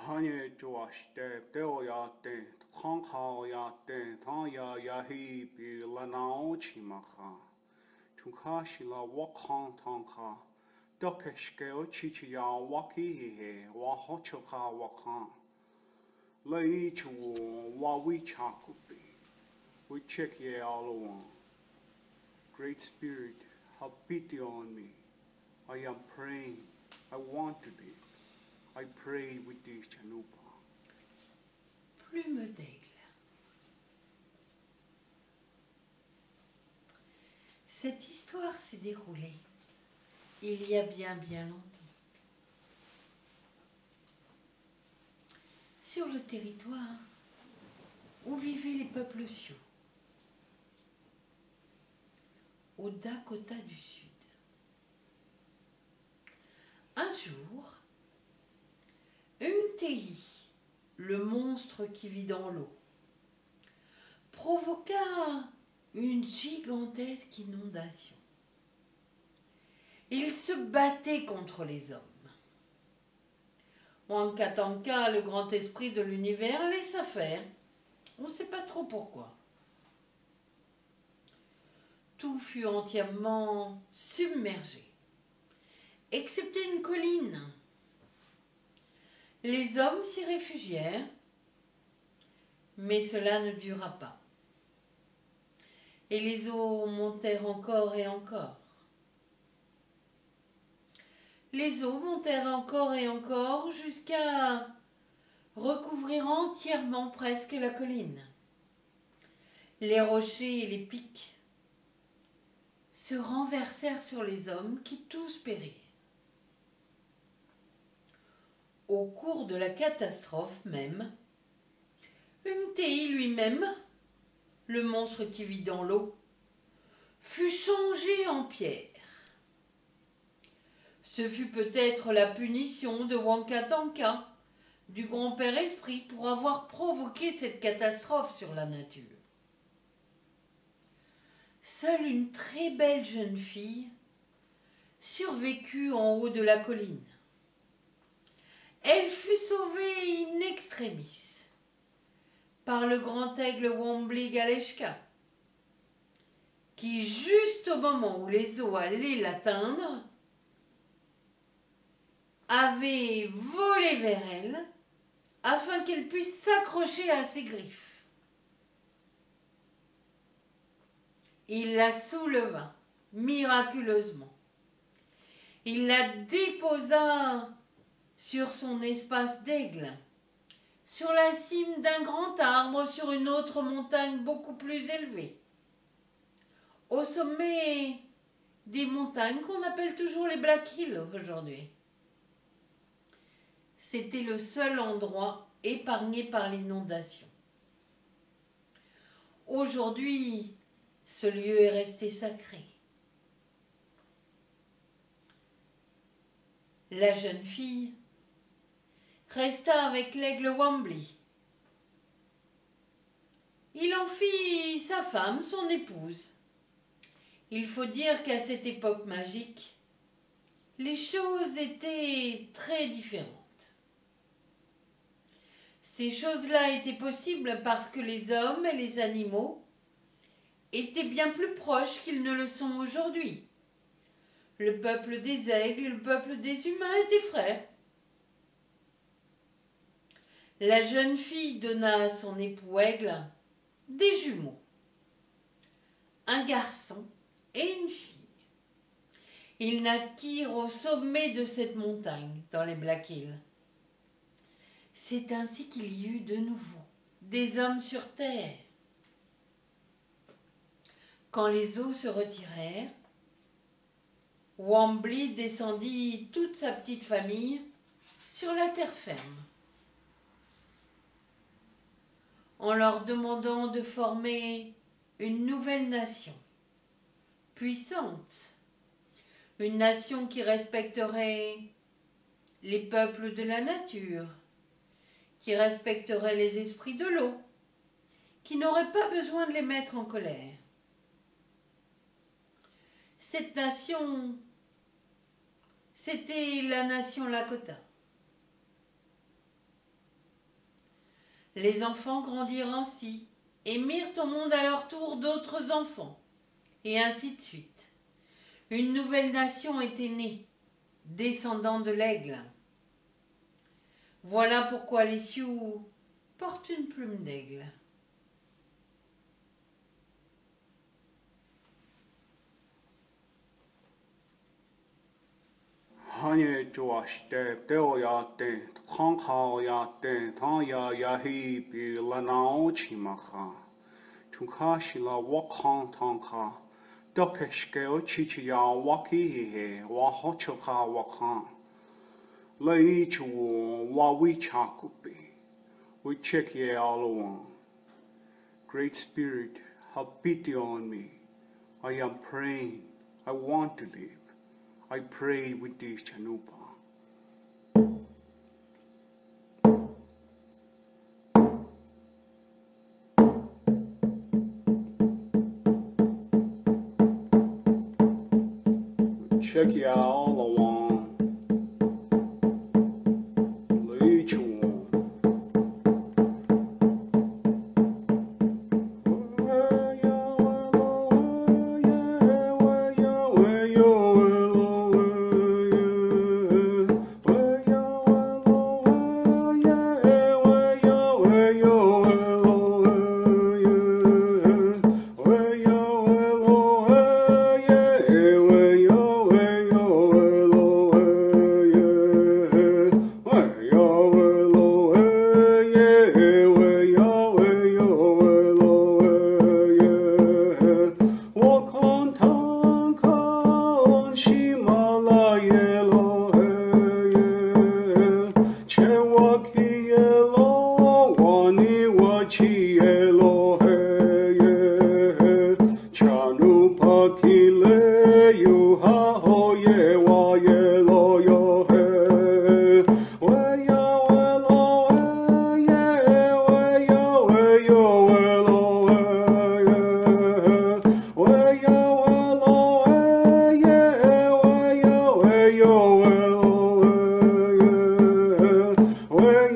Hanye Joashte, Deoyate, Kankaoyate, Tanya Yahibi, Lanaochimaha, Tunkashila Wakan Tanka, Dokeshke Ochichia Wakihe, Wahochoka Wakan, Laichu, Wawichakubi, we check ye all along. Great Spirit, have pity on me. I am praying, I want to be. I pray with this chanupa. Plume d'aigle. Cette histoire s'est déroulée il y a bien longtemps. Sur le territoire où vivaient les peuples Sioux, au Dakota du Sud. Un jour, Untei, le monstre qui vit dans l'eau, provoqua une gigantesque inondation. Il se battait contre les hommes. Wankatanka, le grand esprit de l'univers, laissa faire. On ne sait pas trop pourquoi. Tout fut entièrement submergé, excepté une colline. Les hommes s'y réfugièrent, mais cela ne dura pas. Et les eaux montèrent encore et encore. Les eaux montèrent encore et encore jusqu'à recouvrir entièrement presque la colline. Les rochers et les pics se renversèrent sur les hommes qui tous périrent. Au cours de la catastrophe même, Untei lui-même, le monstre qui vit dans l'eau, fut changé en pierre. Ce fut peut-être la punition de Wankatanka, du grand-père esprit, pour avoir provoqué cette catastrophe sur la nature. Seule une très belle jeune fille survécut en haut de la colline. Elle fut sauvée in extremis par le grand aigle Wombly Galeshka, qui, juste au moment où les eaux allaient l'atteindre, avait volé vers elle afin qu'elle puisse s'accrocher à ses griffes. Il la souleva miraculeusement. Il la déposa sur son espace d'aigle, sur la cime d'un grand arbre, sur une autre montagne beaucoup plus élevée, au sommet des montagnes qu'on appelle toujours les Black Hills aujourd'hui. C'était le seul endroit épargné par l'inondation. Aujourd'hui, ce lieu est resté sacré. La jeune fille resta avec l'aigle Wombly. Il en fit sa femme, son épouse. Il faut dire qu'à cette époque magique, les choses étaient très différentes. Ces choses-là étaient possibles parce que les hommes et les animaux étaient bien plus proches qu'ils ne le sont aujourd'hui. Le peuple des aigles et le peuple des humains étaient frères. La jeune fille donna à son époux aigle des jumeaux, un garçon et une fille. Ils naquirent au sommet de cette montagne, dans les Black Hills. C'est ainsi qu'il y eut de nouveau des hommes sur terre. Quand les eaux se retirèrent, Wombly descendit toute sa petite famille sur la terre ferme, en leur demandant de former une nouvelle nation, puissante, une nation qui respecterait les peuples de la nature, qui respecterait les esprits de l'eau, qui n'aurait pas besoin de les mettre en colère. Cette nation, c'était la nation Lakota. Les enfants grandirent ainsi et mirent au monde à leur tour d'autres enfants, et ainsi de suite. Une nouvelle nation était née, descendant de l'aigle. Voilà pourquoi les Sioux portent une plume d'aigle. Hanye Josh, Deo Yate, Kanka Yate, Tanya Yahi, Bi Lanao Chimaha, Tunkashi la Wakan Tanka, Dokeshke Ochichia Waki, Wahochoka Wakan, Laichu, Wawi Chakupi, we check ye all along. Great Spirit, have pity on me. I am praying, I want to live. I pray with this Chanupa. Check ya all along. Leech one. Way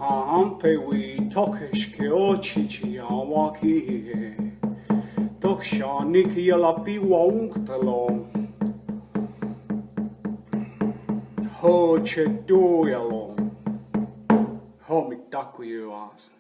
hampe wi tokish ke ochichi ya waki he. Toksha niki ya la pi wa unktalong. Ho che do ya long. Ho mi taku you as.